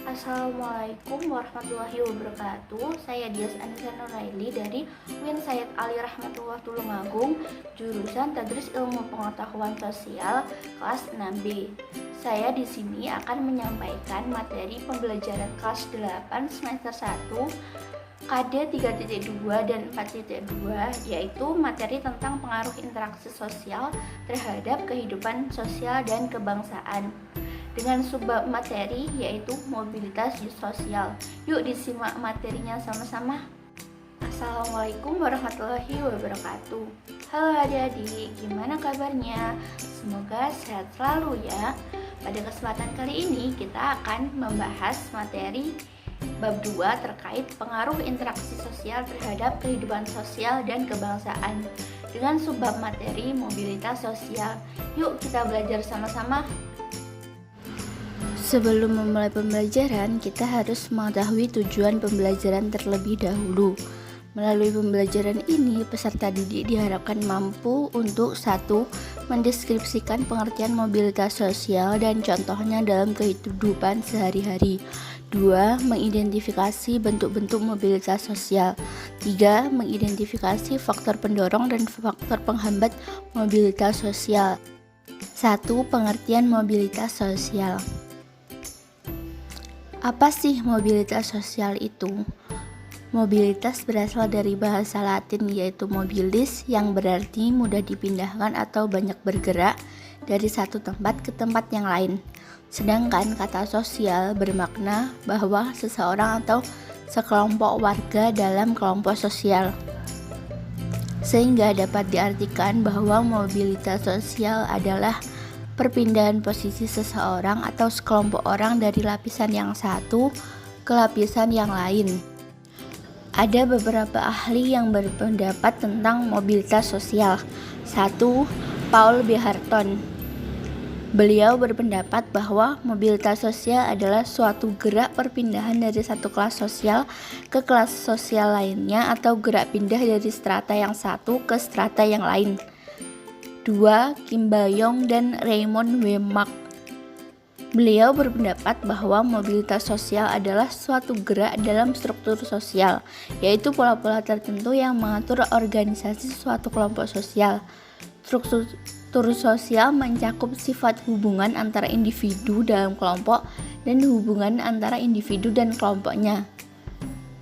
Assalamualaikum warahmatullahi wabarakatuh. Saya Dias Anissa Nuraili dari UIN Sayyid Ali Rahmatullah Tulungagung, jurusan Tadris Ilmu Pengetahuan Sosial kelas 6B. Saya di sini akan menyampaikan materi pembelajaran kelas 8 semester 1 KD 3.2 dan 4.2, yaitu materi tentang pengaruh interaksi sosial terhadap kehidupan sosial dan kebangsaan, dengan subbab materi yaitu mobilitas sosial. Yuk disimak materinya sama-sama. Assalamualaikum warahmatullahi wabarakatuh. Halo adik-adik, gimana kabarnya? Semoga sehat selalu ya. Pada kesempatan kali ini kita akan membahas materi bab 2 terkait pengaruh interaksi sosial terhadap kehidupan sosial dan kebangsaan, dengan subbab materi mobilitas sosial. Yuk kita belajar sama-sama. Sebelum memulai pembelajaran, kita harus mengetahui tujuan pembelajaran terlebih dahulu. Melalui pembelajaran ini, peserta didik diharapkan mampu untuk 1. Mendeskripsikan pengertian mobilitas sosial dan contohnya dalam kehidupan sehari-hari. 2. Mengidentifikasi bentuk-bentuk mobilitas sosial. 3. Mengidentifikasi faktor pendorong dan faktor penghambat mobilitas sosial. 1. Pengertian mobilitas sosial. Apa sih mobilitas sosial itu? Mobilitas berasal dari bahasa Latin yaitu mobilis, yang berarti mudah dipindahkan atau banyak bergerak dari satu tempat ke tempat yang lain. Sedangkan kata sosial bermakna bahwa seseorang atau sekelompok warga dalam kelompok sosial. Sehingga dapat diartikan bahwa mobilitas sosial adalah perpindahan posisi seseorang atau sekelompok orang dari lapisan yang satu ke lapisan yang lain. Ada beberapa ahli yang berpendapat tentang mobilitas sosial. 1. Paul B. Harton. Beliau berpendapat bahwa mobilitas sosial adalah suatu gerak perpindahan dari satu kelas sosial ke kelas sosial lainnya atau gerak pindah dari strata yang satu ke strata yang lain. 2. Kim Bayong dan Raymond W. Mark. Beliau berpendapat bahwa mobilitas sosial adalah suatu gerak dalam struktur sosial, yaitu pola-pola tertentu yang mengatur organisasi suatu kelompok sosial. Struktur sosial mencakup sifat hubungan antara individu dalam kelompok dan hubungan antara individu dan kelompoknya.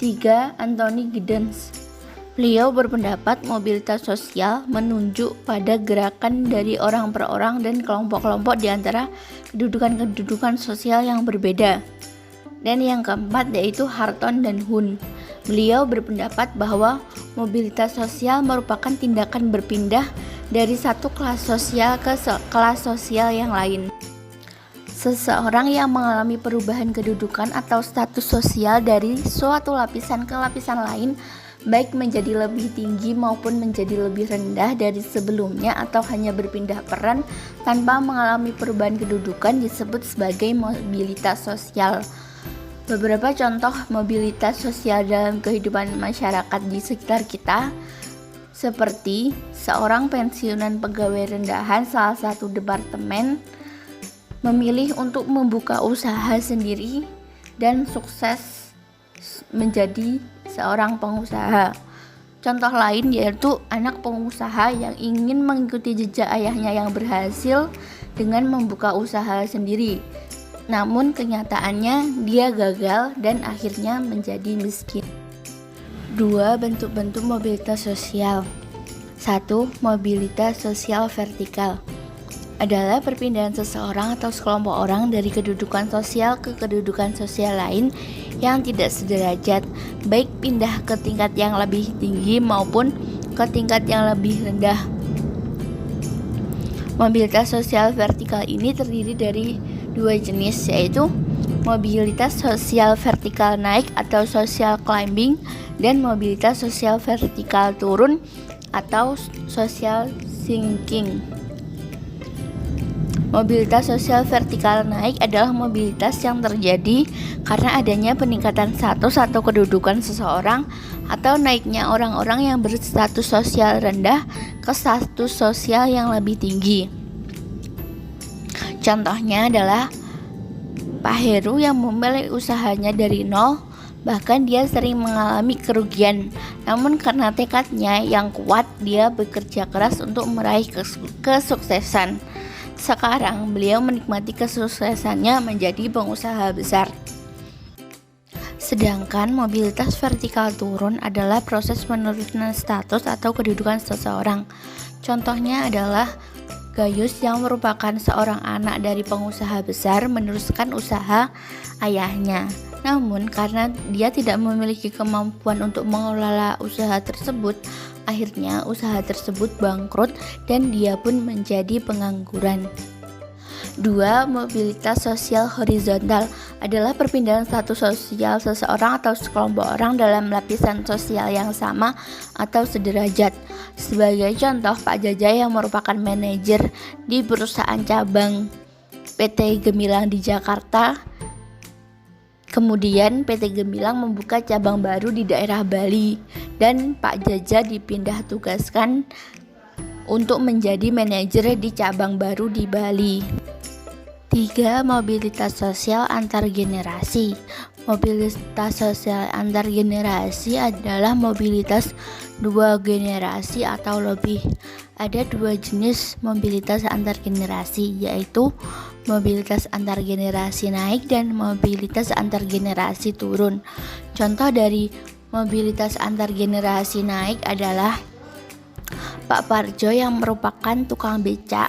3. Anthony Giddens. Beliau berpendapat mobilitas sosial menunjuk pada gerakan dari orang per orang dan kelompok-kelompok di antara kedudukan-kedudukan sosial yang berbeda. Dan yang keempat yaitu Harton dan Hun. Beliau berpendapat bahwa mobilitas sosial merupakan tindakan berpindah dari satu kelas sosial ke kelas sosial yang lain. Seseorang yang mengalami perubahan kedudukan atau status sosial dari suatu lapisan ke lapisan lain, baik menjadi lebih tinggi maupun menjadi lebih rendah dari sebelumnya atau hanya berpindah peran tanpa mengalami perubahan kedudukan, disebut sebagai mobilitas sosial. Beberapa contoh mobilitas sosial dalam kehidupan masyarakat di sekitar kita seperti seorang pensiunan pegawai rendahan salah satu departemen memilih untuk membuka usaha sendiri dan sukses menjadi seorang pengusaha. Contoh lain yaitu anak pengusaha yang ingin mengikuti jejak ayahnya yang berhasil dengan membuka usaha sendiri. Namun kenyataannya dia gagal dan akhirnya menjadi miskin. 2. Bentuk-bentuk mobilitas sosial. 1. Mobilitas sosial vertikal adalah perpindahan seseorang atau sekelompok orang dari kedudukan sosial ke kedudukan sosial lain yang tidak sederajat, baik pindah ke tingkat yang lebih tinggi maupun ke tingkat yang lebih rendah. Mobilitas sosial vertikal ini terdiri dari dua jenis, yaitu mobilitas sosial vertikal naik atau social climbing dan mobilitas sosial vertikal turun atau social sinking. Mobilitas sosial vertikal naik adalah mobilitas yang terjadi karena adanya peningkatan status atau kedudukan seseorang atau naiknya orang-orang yang berstatus sosial rendah ke status sosial yang lebih tinggi. Contohnya adalah Pak Heru yang memulai usahanya dari nol, bahkan dia sering mengalami kerugian. Namun karena tekadnya yang kuat, dia bekerja keras untuk meraih kesuksesan. Sekarang beliau menikmati kesuksesannya menjadi pengusaha besar. Sedangkan mobilitas vertikal turun adalah proses penurunan status atau kedudukan seseorang. Contohnya adalah Gayus yang merupakan seorang anak dari pengusaha besar meneruskan usaha ayahnya. Namun karena dia tidak memiliki kemampuan untuk mengelola usaha tersebut, akhirnya usaha tersebut bangkrut dan dia pun menjadi pengangguran. 2. Mobilitas sosial horizontal adalah perpindahan status sosial seseorang atau sekelompok orang dalam lapisan sosial yang sama atau sederajat. Sebagai contoh, Pak Jaja yang merupakan manajer di perusahaan cabang PT Gemilang di Jakarta, kemudian PT Gemilang membuka cabang baru di daerah Bali dan Pak Jaja dipindah tugaskan untuk menjadi manajer di cabang baru di Bali. 3. Mobilitas sosial antar generasi. Mobilitas sosial antar generasi adalah mobilitas dua generasi atau lebih. Ada dua jenis mobilitas antar generasi, yaitu mobilitas antar generasi naik dan mobilitas antar generasi turun. Contoh dari mobilitas antar generasi naik adalah Pak Parjo yang merupakan tukang becak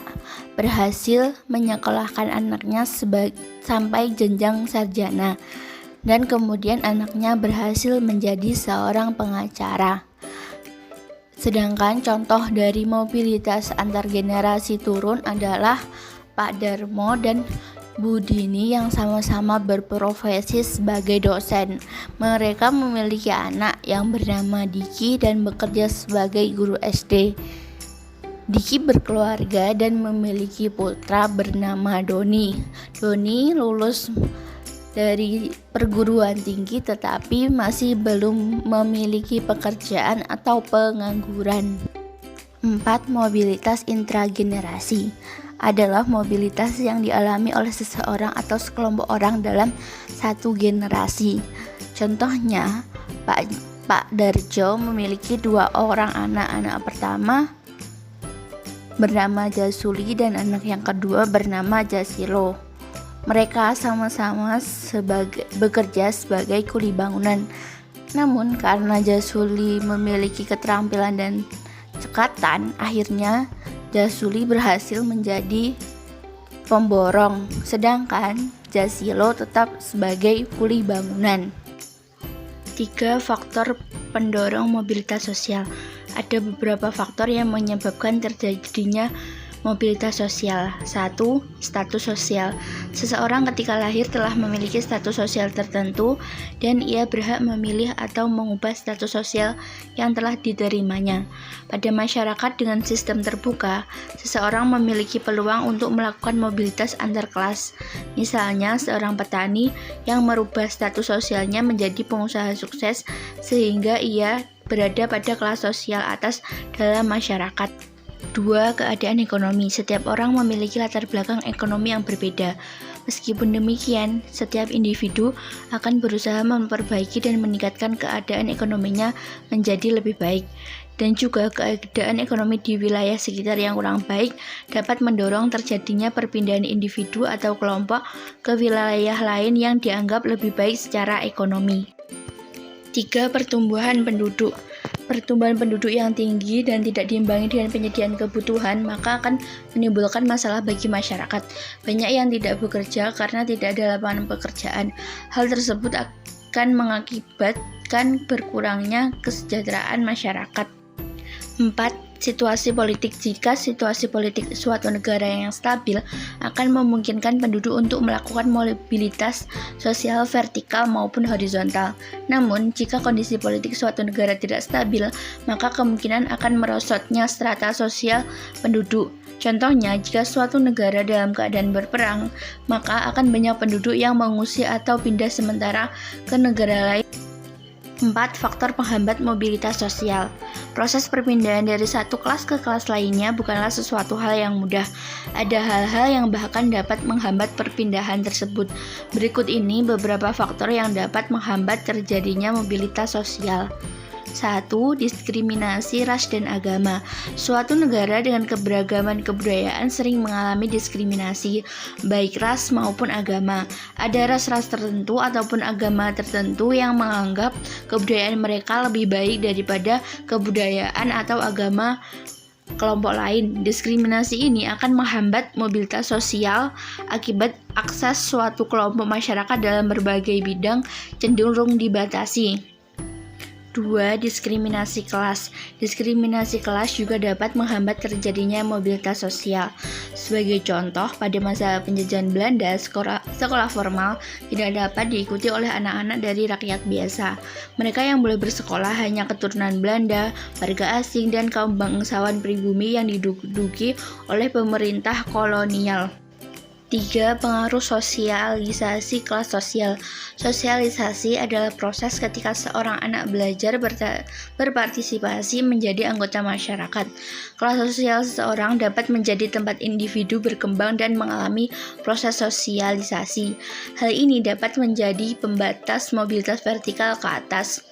berhasil menyekolahkan anaknya sampai jenjang sarjana dan kemudian anaknya berhasil menjadi seorang pengacara. Sedangkan contoh dari mobilitas antar generasi turun adalah Pak Darmo dan Bu Dini yang sama-sama berprofesi sebagai dosen. Mereka memiliki anak yang bernama Diki dan bekerja sebagai guru SD. Diki berkeluarga dan memiliki putra bernama Doni. Doni lulus dari perguruan tinggi tetapi masih belum memiliki pekerjaan atau pengangguran. 4. Mobilitas intragenerasi adalah mobilitas yang dialami oleh seseorang atau sekelompok orang dalam satu generasi. Contohnya, Pak Darjo memiliki 2 orang anak pertama bernama Jasuli dan anak yang kedua bernama Jasilo. Mereka sama-sama bekerja sebagai kuli bangunan. Namun karena Jasuli memiliki keterampilan dan cekatan, akhirnya Jasuli berhasil menjadi pemborong, sedangkan Jasilo tetap sebagai kuli bangunan. 3. Faktor pendorong mobilitas sosial. Ada beberapa faktor yang menyebabkan terjadinya mobilitas sosial. 1. Status sosial. Seseorang ketika lahir telah memiliki status sosial tertentu dan ia berhak memilih atau mengubah status sosial yang telah diterimanya. Pada masyarakat dengan sistem terbuka, seseorang memiliki peluang untuk melakukan mobilitas antar kelas. Misalnya, seorang petani yang merubah status sosialnya menjadi pengusaha sukses sehingga ia berada pada kelas sosial atas dalam masyarakat. 2. Keadaan ekonomi. Setiap orang memiliki latar belakang ekonomi yang berbeda. Meskipun demikian, setiap individu akan berusaha memperbaiki dan meningkatkan keadaan ekonominya menjadi lebih baik. Dan juga keadaan ekonomi di wilayah sekitar yang kurang baik dapat mendorong terjadinya perpindahan individu atau kelompok ke wilayah lain yang dianggap lebih baik secara ekonomi. 3. Pertumbuhan penduduk. Pertumbuhan penduduk yang tinggi dan tidak diimbangi dengan penyediaan kebutuhan maka akan menimbulkan masalah bagi masyarakat. Banyak yang tidak bekerja karena tidak ada lapangan pekerjaan. Hal tersebut akan mengakibatkan berkurangnya kesejahteraan masyarakat. 4. Situasi politik. Jika situasi politik suatu negara yang stabil akan memungkinkan penduduk untuk melakukan mobilitas sosial vertikal maupun horizontal. Namun, jika kondisi politik suatu negara tidak stabil, maka kemungkinan akan merosotnya strata sosial penduduk. Contohnya, jika suatu negara dalam keadaan berperang, maka akan banyak penduduk yang mengungsi atau pindah sementara ke negara lain 4. Faktor penghambat mobilitas sosial. Proses perpindahan dari satu kelas ke kelas lainnya bukanlah sesuatu hal yang mudah. Ada hal-hal yang bahkan dapat menghambat perpindahan tersebut. Berikut ini beberapa faktor yang dapat menghambat terjadinya mobilitas sosial. 1. Diskriminasi ras dan agama. Suatu negara dengan keberagaman kebudayaan sering mengalami diskriminasi, baik ras maupun agama. Ada ras-ras tertentu ataupun agama tertentu yang menganggap kebudayaan mereka lebih baik daripada kebudayaan atau agama kelompok lain. Diskriminasi ini akan menghambat mobilitas sosial akibat akses suatu kelompok masyarakat dalam berbagai bidang cenderung dibatasi. 2. Diskriminasi kelas. Diskriminasi kelas juga dapat menghambat terjadinya mobilitas sosial. Sebagai contoh, pada masa penjajahan Belanda, sekolah formal tidak dapat diikuti oleh anak-anak dari rakyat biasa. Mereka yang boleh bersekolah hanya keturunan Belanda, warga asing, dan kaum bangsawan pribumi yang diduduki oleh pemerintah kolonial. 3. Pengaruh sosialisasi kelas sosial. Sosialisasi adalah proses ketika seorang anak belajar berpartisipasi menjadi anggota masyarakat. Kelas sosial seseorang dapat menjadi tempat individu berkembang dan mengalami proses sosialisasi. Hal ini dapat menjadi pembatas mobilitas vertikal ke atas.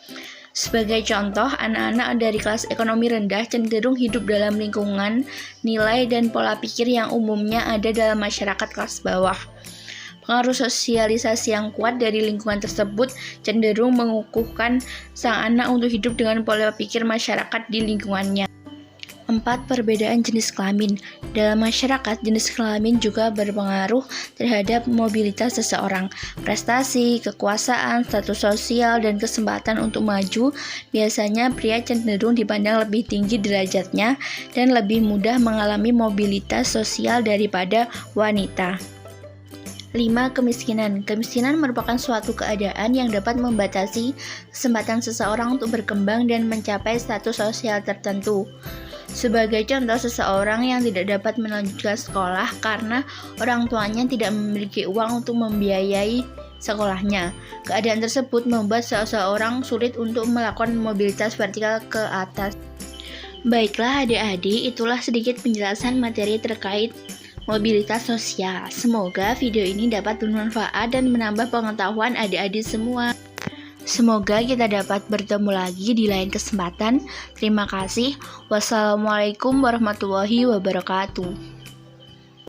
Sebagai contoh, anak-anak dari kelas ekonomi rendah cenderung hidup dalam lingkungan, nilai, dan pola pikir yang umumnya ada dalam masyarakat kelas bawah. Pengaruh sosialisasi yang kuat dari lingkungan tersebut cenderung mengukuhkan sang anak untuk hidup dengan pola pikir masyarakat di lingkungannya. 4. Perbedaan jenis kelamin. Dalam masyarakat, jenis kelamin juga berpengaruh terhadap mobilitas seseorang. Prestasi, kekuasaan, status sosial, dan kesempatan untuk maju, biasanya pria cenderung dipandang lebih tinggi derajatnya dan lebih mudah mengalami mobilitas sosial daripada wanita. 5. Kemiskinan. Kemiskinan merupakan suatu keadaan yang dapat membatasi kesempatan seseorang untuk berkembang dan mencapai status sosial tertentu. Sebagai contoh, seseorang yang tidak dapat melanjutkan sekolah karena orang tuanya tidak memiliki uang untuk membiayai sekolahnya. Keadaan tersebut membuat seseorang sulit untuk melakukan mobilitas vertikal ke atas. Baiklah adik-adik, itulah sedikit penjelasan materi terkait mobilitas sosial. Semoga video ini dapat bermanfaat dan menambah pengetahuan adik-adik semua. Semoga kita dapat bertemu lagi di lain kesempatan. Terima kasih. Wassalamualaikum warahmatullahi wabarakatuh.